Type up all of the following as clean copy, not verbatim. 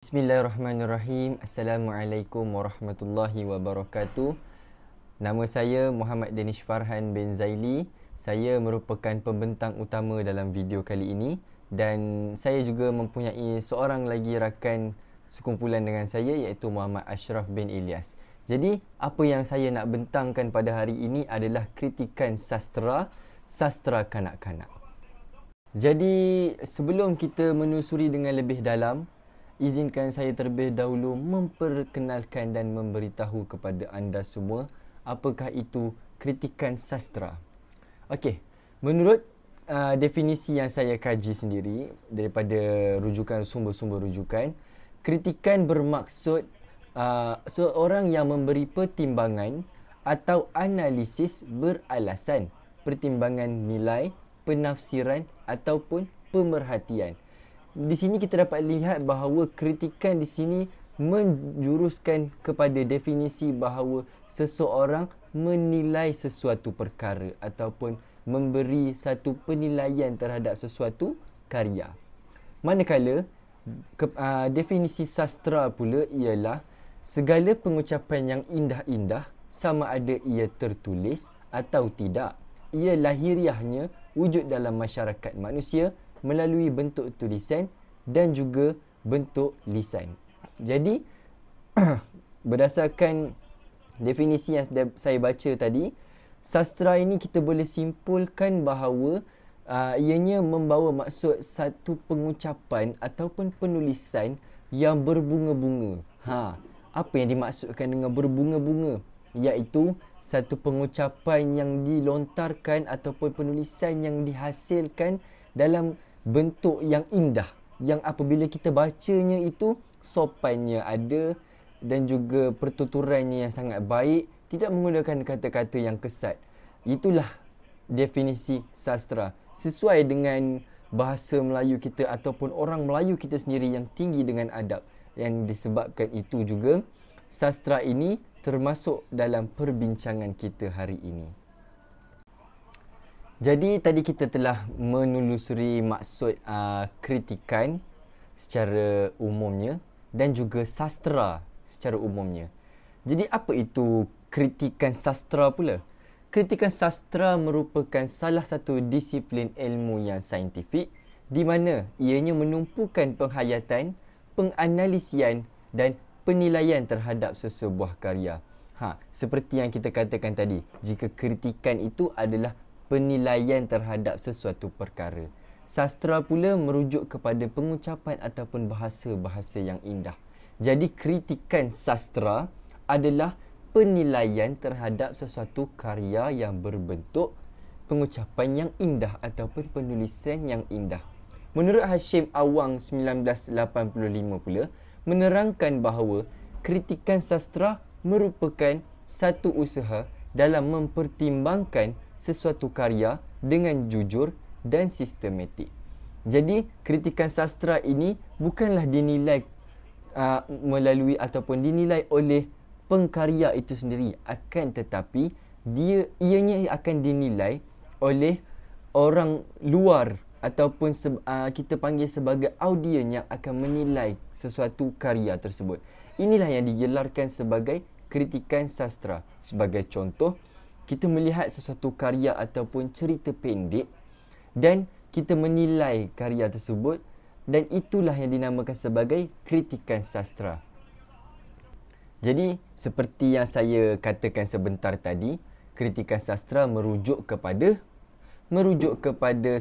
Bismillahirrahmanirrahim. Assalamualaikum warahmatullahi wabarakatuh. Nama saya Muhammad Danish Farhan bin Zaili. Saya merupakan pembentang utama dalam video kali ini dan saya juga mempunyai seorang lagi rakan sekumpulan dengan saya iaitu Muhammad Ashraf bin Ilyas. Jadi, apa yang saya nak bentangkan pada hari ini adalah kritikan sastra kanak-kanak. Jadi, sebelum kita menelusuri dengan lebih dalam, izinkan saya terlebih dahulu memperkenalkan dan memberitahu kepada anda semua apakah itu kritikan sastra. Okey, menurut definisi yang saya kaji sendiri daripada rujukan sumber-sumber rujukan, kritikan bermaksud seorang yang memberi pertimbangan atau analisis beralasan, pertimbangan nilai, penafsiran ataupun pemerhatian. Di sini kita dapat lihat bahawa kritikan di sini menjuruskan kepada definisi bahawa seseorang menilai sesuatu perkara ataupun memberi satu penilaian terhadap sesuatu karya. Manakala definisi sastra pula ialah segala pengucapan yang indah-indah sama ada ia tertulis atau tidak, ia lahiriahnya wujud dalam masyarakat manusia melalui bentuk tulisan dan juga bentuk lisan. Jadi, berdasarkan definisi yang saya baca tadi, sastra ini kita boleh simpulkan bahawa ianya membawa maksud satu pengucapan ataupun penulisan yang berbunga-bunga. Apa yang dimaksudkan dengan berbunga-bunga? Iaitu satu pengucapan yang dilontarkan ataupun penulisan yang dihasilkan dalam bentuk yang indah, yang apabila kita bacanya itu sopannya ada dan juga pertuturannya yang sangat baik, tidak menggunakan kata-kata yang kesat. Itulah definisi sastra sesuai dengan bahasa Melayu kita ataupun orang Melayu kita sendiri yang tinggi dengan adab. Yang disebabkan itu juga sastra ini termasuk dalam perbincangan kita hari ini. Jadi tadi kita telah menelusuri maksud kritikan secara umumnya dan juga sastra secara umumnya. Jadi apa itu kritikan sastra pula? Kritikan sastra merupakan salah satu disiplin ilmu yang saintifik di mana ianya menumpukan penghayatan, penganalisian dan penilaian terhadap sesebuah karya. Seperti yang kita katakan tadi, jika kritikan itu adalah penilaian terhadap sesuatu perkara. Sastra pula merujuk kepada pengucapan ataupun bahasa-bahasa yang indah. Jadi kritikan sastra adalah penilaian terhadap sesuatu karya yang berbentuk pengucapan yang indah ataupun penulisan yang indah. Menurut Hashim Awang 1985 pula menerangkan bahawa kritikan sastra merupakan satu usaha dalam mempertimbangkan sesuatu karya dengan jujur dan sistematik. Jadi, kritikan sastra ini bukanlah dinilai melalui ataupun dinilai oleh pengkarya itu sendiri, akan tetapi ianya akan dinilai oleh orang luar ataupun kita panggil sebagai audien yang akan menilai sesuatu karya tersebut. Inilah yang digelarkan sebagai kritikan sastra. Sebagai contoh, kita melihat sesuatu karya ataupun cerita pendek dan kita menilai karya tersebut dan itulah yang dinamakan sebagai kritikan sastra. Jadi, seperti yang saya katakan sebentar tadi, kritikan sastra merujuk kepada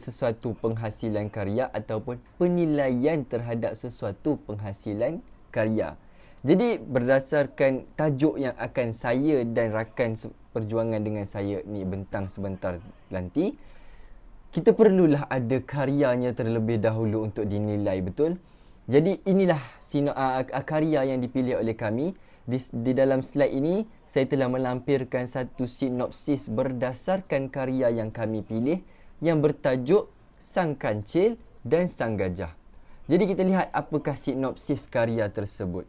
sesuatu penghasilan karya ataupun penilaian terhadap sesuatu penghasilan karya. Jadi berdasarkan tajuk yang akan saya dan rakan perjuangan dengan saya ni bentang sebentar nanti, kita perlulah ada karyanya terlebih dahulu untuk dinilai, betul? Jadi inilah karya yang dipilih oleh kami. Di dalam slide ini saya telah melampirkan satu sinopsis berdasarkan karya yang kami pilih yang bertajuk Sang Kancil dan Sang Gajah. Jadi kita lihat apakah sinopsis karya tersebut.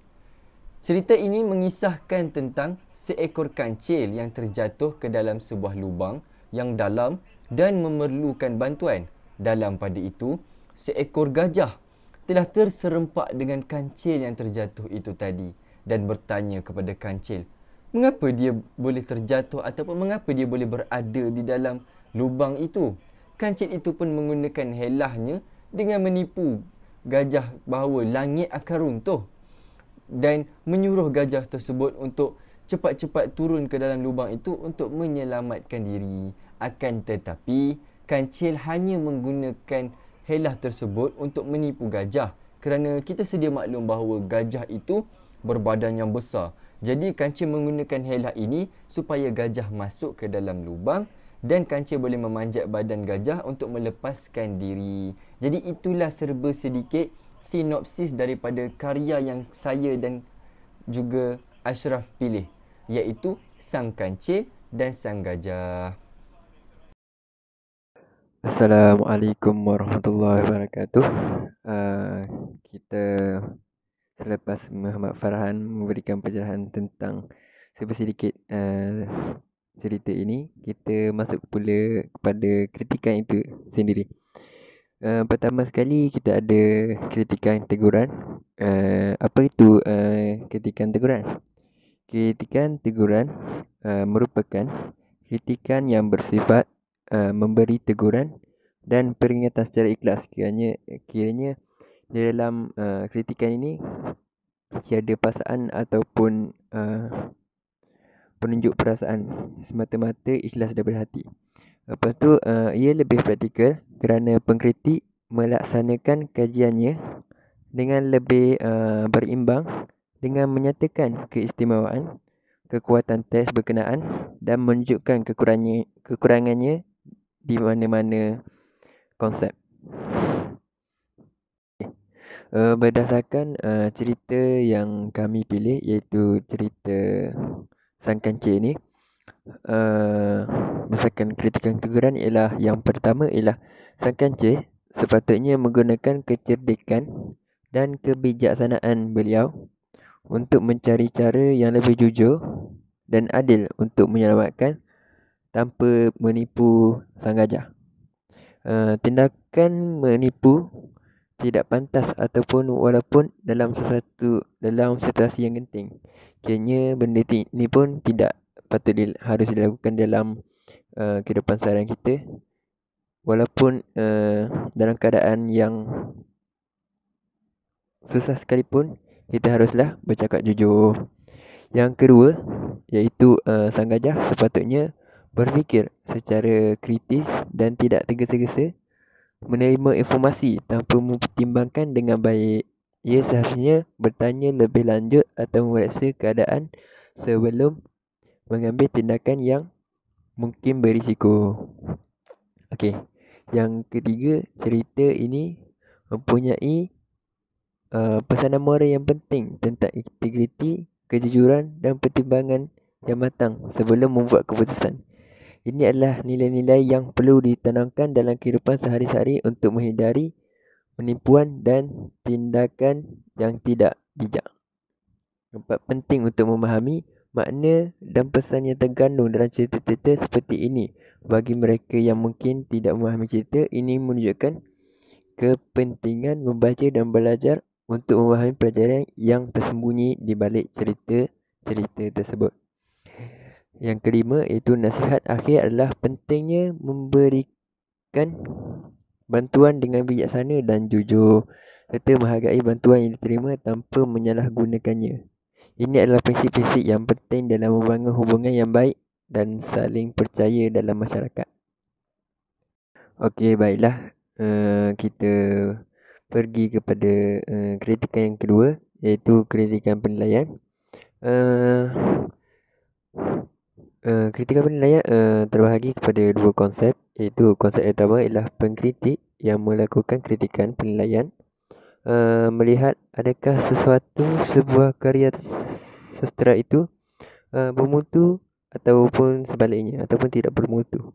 Cerita ini mengisahkan tentang seekor kancil yang terjatuh ke dalam sebuah lubang yang dalam dan memerlukan bantuan. Dalam pada itu, seekor gajah telah terserempak dengan kancil yang terjatuh itu tadi dan bertanya kepada kancil, mengapa dia boleh terjatuh ataupun mengapa dia boleh berada di dalam lubang itu. Kancil itu pun menggunakan helahnya dengan menipu gajah bahawa langit akan runtuh dan menyuruh gajah tersebut untuk cepat-cepat turun ke dalam lubang itu untuk menyelamatkan diri. Akan tetapi, kancil hanya menggunakan helah tersebut untuk menipu gajah kerana kita sedia maklum bahawa gajah itu berbadan yang besar. Jadi kancil menggunakan helah ini supaya gajah masuk ke dalam lubang dan kancil boleh memanjat badan gajah untuk melepaskan diri. Jadi itulah serba sedikit sinopsis daripada karya yang saya dan juga Ashraf pilih, iaitu Sang Kancil dan Sang Gajah. Assalamualaikum warahmatullahi wabarakatuh. Kita selepas Muhammad Farhan memberikan pencerahan tentang sedikit cerita ini, kita masuk pula kepada kritikan itu sendiri. Pertama sekali kita ada kritikan teguran. Apa itu kritikan teguran? Kritikan teguran merupakan kritikan yang bersifat memberi teguran dan peringatan secara ikhlas. Kiranya di dalam kritikan ini tiada paksaan ataupun penunjuk perasaan, semata-mata ikhlas daripada hati. Lepas tu ia lebih praktikal kerana pengkritik melaksanakan kajiannya dengan lebih berimbang dengan menyatakan keistimewaan, kekuatan teks berkenaan dan menunjukkan kekurangannya di mana-mana konsep. Berdasarkan cerita yang kami pilih, iaitu cerita Sang Kancil ni, berdasarkan kritikan teguran ialah yang pertama ialah Sang Kancil sepatutnya menggunakan kecerdikan dan kebijaksanaan beliau untuk mencari cara yang lebih jujur dan adil untuk menyelamatkan tanpa menipu sang gajah. Tindakan menipu tidak pantas ataupun walaupun dalam situasi yang genting. Kiranya benda ini pun tidak patut harus dilakukan dalam kehidupan seharian kita, walaupun dalam keadaan yang susah sekalipun kita haruslah bercakap jujur. Yang kedua iaitu sang gajah sepatutnya berfikir secara kritis dan tidak tergesa-gesa menerima informasi tanpa mempertimbangkan dengan baik. Ia seharusnya bertanya lebih lanjut atau memeriksa keadaan sebelum mengambil tindakan yang mungkin berisiko. Okey. Yang ketiga, cerita ini mempunyai pesanan moral yang penting tentang integriti, kejujuran dan pertimbangan yang matang sebelum membuat keputusan. Ini adalah nilai-nilai yang perlu ditanamkan dalam kehidupan sehari-hari untuk menghindari penipuan dan tindakan yang tidak bijak. Keempat, penting untuk memahami makna dan pesan yang terkandung dalam cerita-cerita seperti ini. Bagi mereka yang mungkin tidak memahami cerita, ini menunjukkan kepentingan membaca dan belajar untuk memahami pelajaran yang tersembunyi di balik cerita-cerita tersebut. Yang kelima iaitu nasihat akhir adalah pentingnya memberikan bantuan dengan bijaksana dan jujur serta menghargai bantuan yang diterima tanpa menyalahgunakannya. Ini adalah prinsip-prinsip yang penting dalam membangun hubungan yang baik dan saling percaya dalam masyarakat. Okey, baiklah. Kita pergi kepada kritikan yang kedua, iaitu kritikan penilaian. Kritikan penilaian terbahagi kepada dua konsep, iaitu konsep pertama ialah pengkritik yang melakukan kritikan penilaian, melihat adakah sebuah karya sastera itu bermutu ataupun sebaliknya ataupun tidak bermutu.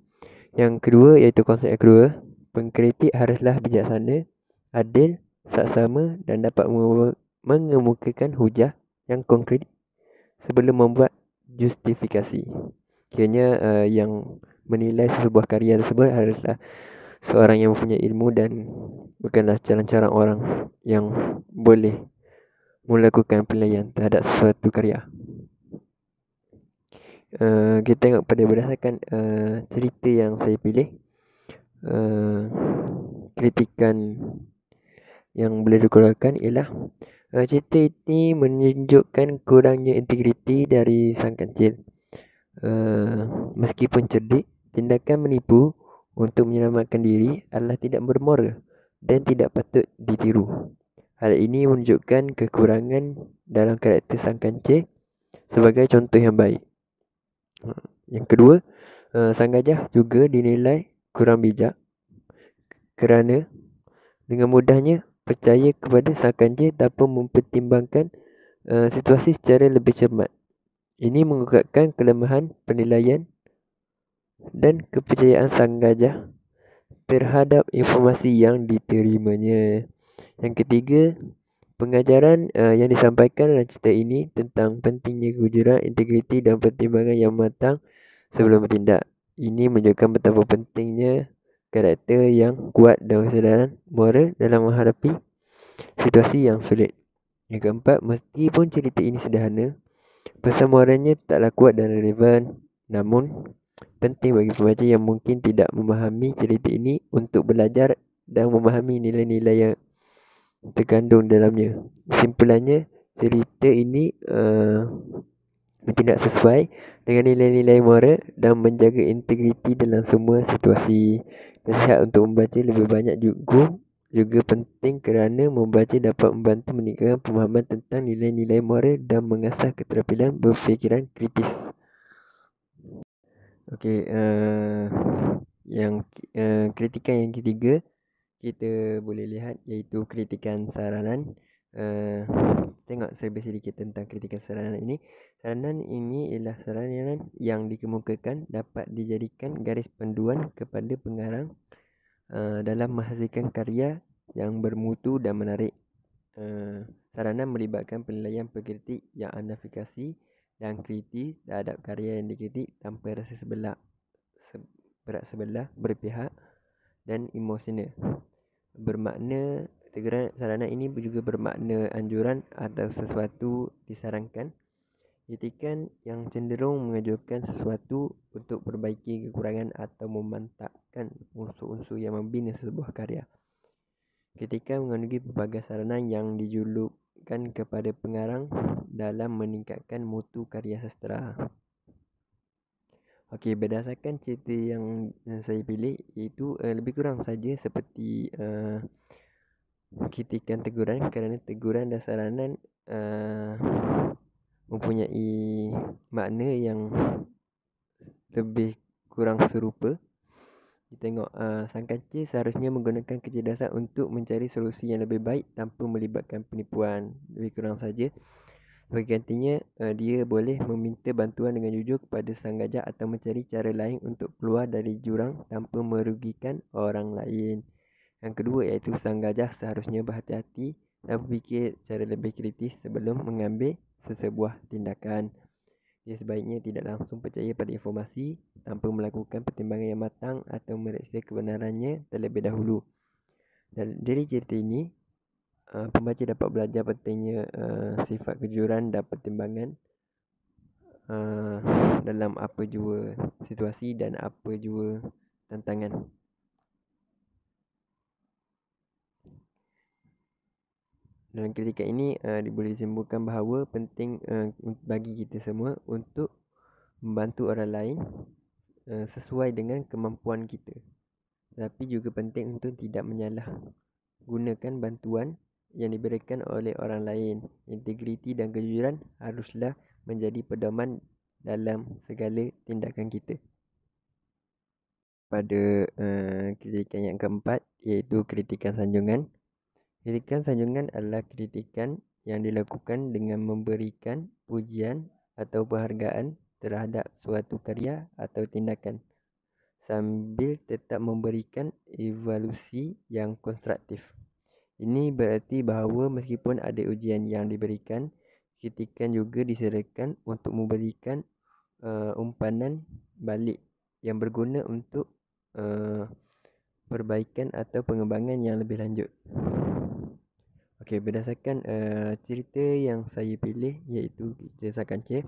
Yang kedua iaitu konsep yang kedua, pengkritik haruslah bijaksana, adil, saksama dan dapat mengemukakan hujah yang konkret sebelum membuat justifikasi. Kiranya yang menilai sebuah karya tersebut haruslah seorang yang mempunyai ilmu dan bukanlah cara-cara orang yang boleh melakukan penilaian terhadap suatu karya. Kita tengok pada berdasarkan cerita yang saya pilih, kritikan yang boleh dikeluarkan ialah cerita ini menunjukkan kurangnya integriti dari sang kancil. Meskipun cerdik, tindakan menipu untuk menyelamatkan diri adalah tidak bermoral dan tidak patut ditiru. Hal ini menunjukkan kekurangan dalam karakter sang kancil sebagai contoh yang baik. Yang kedua, sang gajah juga dinilai kurang bijak kerana dengan mudahnya percaya kepada sang kancil tanpa mempertimbangkan situasi secara lebih cermat. Ini mengungkapkan kelemahan penilaian dan kepercayaan sang gajah terhadap informasi yang diterimanya. Yang ketiga, pengajaran yang disampaikan dalam cerita ini tentang pentingnya kejujuran, integriti dan pertimbangan yang matang sebelum bertindak. Ini menunjukkan betapa pentingnya karakter yang kuat dan kesedaran moral dalam menghadapi situasi yang sulit. Yang keempat, meskipun cerita ini sederhana, pesan moralnya taklah kuat dan relevan. Namun, penting bagi pembaca yang mungkin tidak memahami cerita ini untuk belajar dan memahami nilai-nilai yang terkandung dalamnya. Kesimpulannya, cerita ini bertindak sesuai dengan nilai-nilai moral dan menjaga integriti dalam semua situasi. Nasihat untuk membaca lebih banyak juga penting kerana membaca dapat membantu meningkatkan pemahaman tentang nilai-nilai moral dan mengasah keterampilan berfikiran kritis. Okey, yang kritikan yang ketiga kita boleh lihat iaitu kritikan saranan. Tengok sedikit tentang kritikan saranan ini. Saranan ini ialah saranan yang dikemukakan dapat dijadikan garis panduan kepada pengarang dalam menghasilkan karya yang bermutu dan menarik. Saranan melibatkan penilaian perkritik yang analifikasi dan kritis terhadap karya yang dikritik tanpa rasa berat sebelah, berpihak dan emosional. Bermakna teguran saranan ini juga bermakna anjuran atau sesuatu disarankan. Kritikan yang cenderung mengajukan sesuatu untuk perbaiki kekurangan atau memantapkan unsur-unsur yang membina sebuah karya. Kritikan mengandungi pelbagai saranan yang dijulurkan kepada pengarang dalam meningkatkan mutu karya sastera. Okey, berdasarkan cerita yang saya pilih, itu lebih kurang saja seperti kritikan teguran, kerana teguran dan saranan mempunyai makna yang lebih kurang serupa. Kita tengok sang kancil seharusnya menggunakan kecerdasan untuk mencari solusi yang lebih baik tanpa melibatkan penipuan. Lebih kurang saja. Bagi gantinya, dia boleh meminta bantuan dengan jujur kepada sang gajah atau mencari cara lain untuk keluar dari jurang tanpa merugikan orang lain. Yang kedua iaitu sang gajah seharusnya berhati-hati dan berfikir secara lebih kritis sebelum mengambil sesebuah tindakan. Dia sebaiknya tidak langsung percaya pada informasi tanpa melakukan pertimbangan yang matang atau meriksa kebenarannya terlebih dahulu. Dan dari cerita ini, pembaca dapat belajar pentingnya sifat kejujuran dan pertimbangan dalam apa jua situasi dan apa jua tantangan. Dalam kritikan ini boleh disimpulkan bahawa penting bagi kita semua untuk membantu orang lain sesuai dengan kemampuan kita. Tapi juga penting untuk tidak menyalah gunakan bantuan yang diberikan oleh orang lain. Integriti dan kejujuran haruslah menjadi pedoman dalam segala tindakan kita. Pada kritikan yang keempat iaitu kritikan sanjungan. Kritikan sanjungan adalah kritikan yang dilakukan dengan memberikan pujian atau penghargaan terhadap suatu karya atau tindakan sambil tetap memberikan evaluasi yang konstruktif. Ini berarti bahawa meskipun ada ujian yang diberikan, kritikan juga disediakan untuk memberikan umpanan balik yang berguna untuk perbaikan atau pengembangan yang lebih lanjut. Okey, berdasarkan cerita yang saya pilih, iaitu cerita Sang Kancil,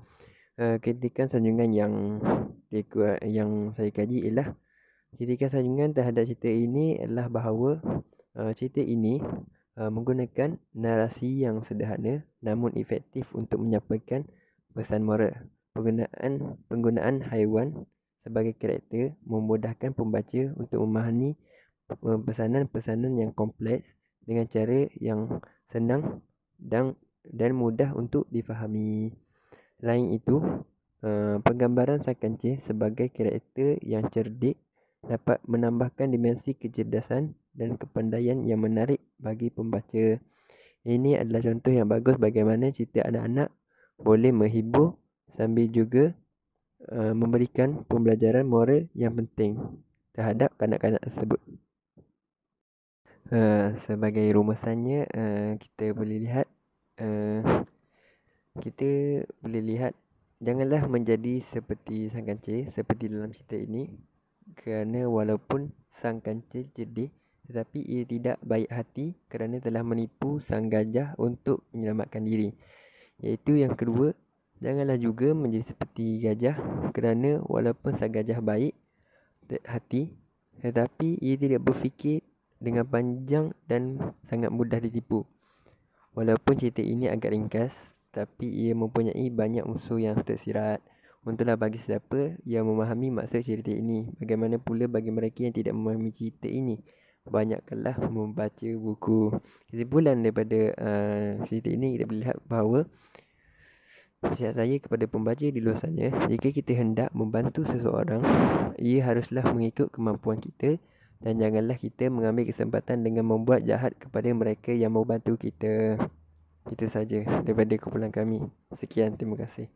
kritikan sanjungan yang saya kaji ialah kritikan sanjungan terhadap cerita ini adalah bahawa cerita ini menggunakan narasi yang sederhana namun efektif untuk menyampaikan pesan moral. Penggunaan haiwan sebagai karakter memudahkan pembaca untuk memahami pesanan-pesanan yang kompleks dengan cara yang senang dan mudah untuk difahami. Selain itu, penggambaran Sang Kancil sebagai karakter yang cerdik dapat menambahkan dimensi kecerdasan dan kepandaian yang menarik bagi pembaca. Ini adalah contoh yang bagus bagaimana cerita anak-anak boleh menghibur sambil juga memberikan pembelajaran moral yang penting terhadap kanak-kanak tersebut. Sebagai rumusannya, kita boleh lihat janganlah menjadi seperti Sang Kancil seperti dalam cerita ini, kerana walaupun Sang Kancil cerdik tetapi ia tidak baik hati kerana telah menipu sang gajah untuk menyelamatkan diri. Iaitu yang kedua, janganlah juga menjadi seperti gajah kerana walaupun sang gajah baik hati tetapi ia tidak berfikir dengan panjang dan sangat mudah ditipu. Walaupun cerita ini agak ringkas, tapi ia mempunyai banyak unsur yang tersirat. Untunglah bagi sesiapa yang memahami maksud cerita ini. Bagaimana pula bagi mereka yang tidak memahami cerita ini? Banyakkanlah membaca buku. Kesimpulan daripada cerita ini, kita boleh lihat bahawa nasihat saya kepada pembaca di luar sana, jika kita hendak membantu seseorang, ia haruslah mengikut kemampuan kita dan janganlah kita mengambil kesempatan dengan membuat jahat kepada mereka yang mau bantu kita. Itu saja daripada kumpulan kami. Sekian, terima kasih.